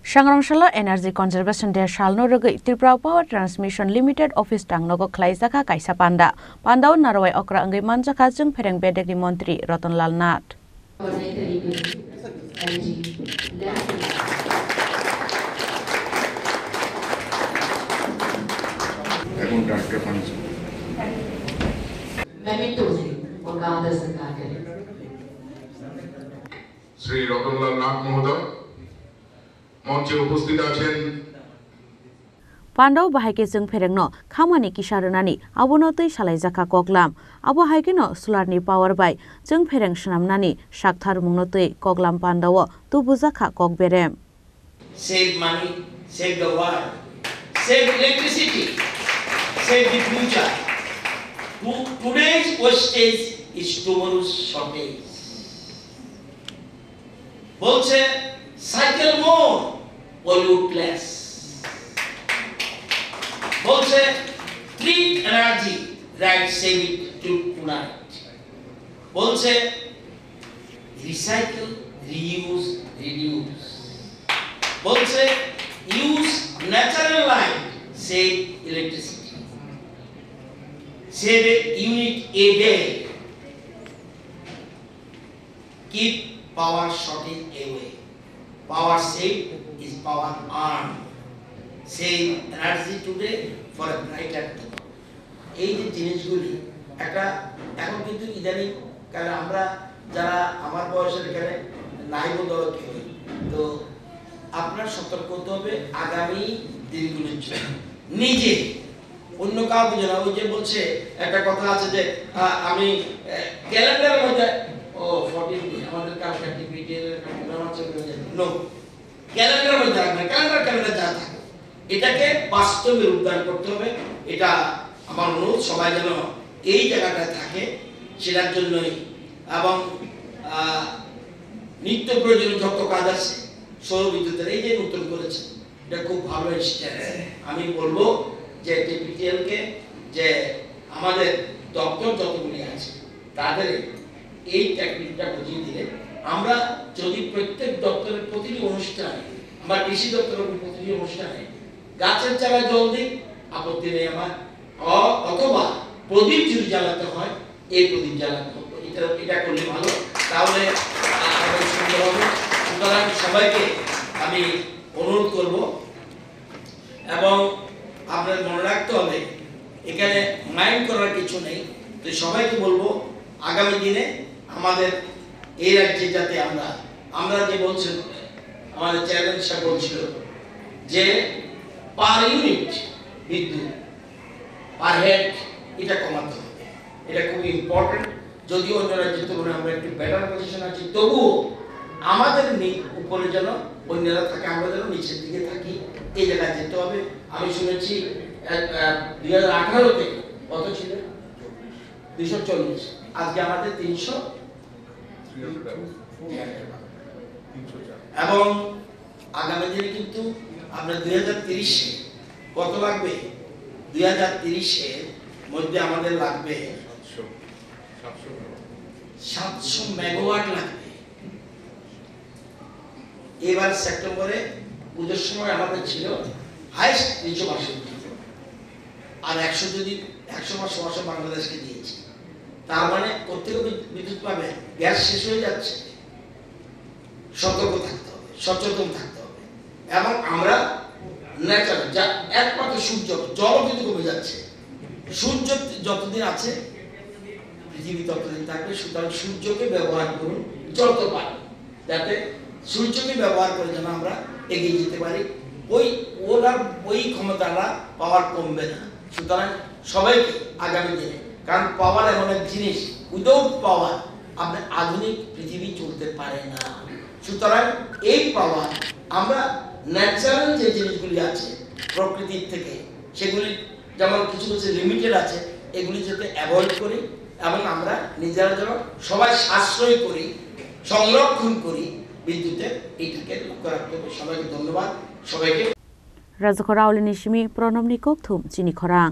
Sangrongshalo Energy Conservation Day Shalno Rogai Tripura Power Transmission Limited Office Tangnogo Klaisaka Kaisa Panda Pandau Narawai Okra Angai Manjaka Jung Pereng Bedek Montri Rotonlal Nat Sri Rotonlal Nat Mohoday মঞ্চে উপস্থিত আছেন Pandau bahake jeng perengno khamani kisarunani abono tei salaijaka koklam abo haikeno solarni power by jeng pereng shnamnani sakthar mungno tei koklam pandao tubujaka kokberem Save money, save the world, save electricity, save the future. Today's wastage is tomorrow's shortage. বলছে cycle more, pollute less. বলছে treat energy, right, save it tonight. বলছে recycle, reuse, reduce. বলছে use natural light, save electricity. Save a unit a day. Keep power shortage away. Power saved is power earned. Save energy today for a brighter tomorrow. এই যে জিনিসগুলি একটা এখন কিন্তু ইদানিং কারণ আমরা যারা আমার বয়সের এখানে নাই বলতে কেউ তো আপনার সতর্ক হতে হবে আগামী দিনগুলোর জন্য নিজে অন্য কাউকে জানা ওই যে বলছে একটা কথা আছে যে আমি ক্যালেন্ডারের মধ্যে 14 আমাদের কাছে অ্যাক্টিভিটির প্রোগ্রাম আছে নো ক্যালেন্ডারের মধ্যে রাখবেন ক্যালেন্ডার যা থাকে এটাকে বাস্তবে রূপদান করতে হবে এটা আমার অনুরোধ সবাই যেন এই জায়গাটায় থাকে সেটার জন্যই এবং নিত্য প্রয়োজনীয় যত কাজ আছে সৌর বিদ্যুতের এই যে নতুন করেছে এটা খুব ভালো স্টেপ আমি বলবো যে টিপিটিএল কে যে আমাদের দপ্তর যতগুলি আছে তাদের এই টেকনিকটা বুঝিয়ে দিলে আমরা যদি প্রত্যেক দপ্তরের প্রতিটি অনুষ্ঠানে বা কৃষি দপ্তরের প্রতিটি অনুষ্ঠানে গাছের চারা জল দিই আপত্তি নেই আমার অথবা প্রদীপ যদি জ্বালাতে হয় এই প্রদীপ জ্বালাতে হবে এটা করলে ভালো তাহলে সুন্দর হবে সুতরাং সবাইকে আমি অনুরোধ করব এবং আপনার মনে রাখতে হবে এখানে মাইন্ড করার কিছু নেই তো সবাইকে বলবো আগামী দিনে আমাদের এই রাজ্যে যাতে আমরা যে বলছেন আমাদের চেয়ারম্যান সাহেব বলছিল যে পার ইউনিট বিদ্যুৎ পার হেড এটা কমাতে হবে এটা খুব ইম্পর্টেন্ট যদিও অন্য রাজ্যের তুলনায় আমরা একটু বেটার পজিশন আছি তবুও আমাদের উপরে যেন অন্যরা থাকে আমরা যেন নিচের দিকে থাকি এই জায়গায় যেতে হবে আমি শুনেছি 2018 তে কত ছিল 240 আজকে আমাদের 300 এবং আগামী দিনে কিন্তু আমরা 2030 এ কত লাগবে 2030 এর মধ্যে আমাদের লাগবে 700 মেগাওয়াট লাগবে এবার সেপ্টেম্বরে পুজোর সময় আমাদের ছিল হাইস্ট 362 আর 100 যদি 100 মাস সমস্যা বাংলাদেশকে দিয়েছি তার মানে প্রত্যেক বিদ্যুৎ পাবে গ্যাস শেষ হয়ে যাচ্ছে সতর্ক থাকতে হবে সচেতন থাকতে হবে এবং আমরা ন্যাচারাল যা একমাত্র সূর্য জল কিন্তু কমে যাচ্ছে সূর্য যতদিন আছে পৃথিবী ততদিন থাকবে সুতরাং সূর্যকে ব্যবহার করুন যত পারি যাতে সূর্যকে ব্যবহার করে যেন আমরা এগিয়ে যেতে পারি ওই ক্ষমতাটা পাওয়ার কমবে না সুতরাং সবাইকে আগামী দিনে কারণ পাওয়ার এমন এক জিনিস উইদাউট পাওয়ার আপনি আধুনিক পৃথিবী চলতে পারে না সুতরাং এই পাওয়ার আমরা ন্যাচারাল যে জিনিসগুলি আছে প্রকৃতির থেকে সেগুলি যেমন কিছু কিছু লিমিটেড আছে এগুলি যাতে অ্যাভয়েড করি এবং আমরা নিজেরা যেন সবাই সাশ্রয় করি সংরক্ষণ করি বিদ্যুতের এইটাকে লক্ষ্য রাখতে হবে সবাইকে ধন্যবাদ সবাইকে রাজখরা আউলিনিশমি প্রণব নিকক থুম চিনি খরাং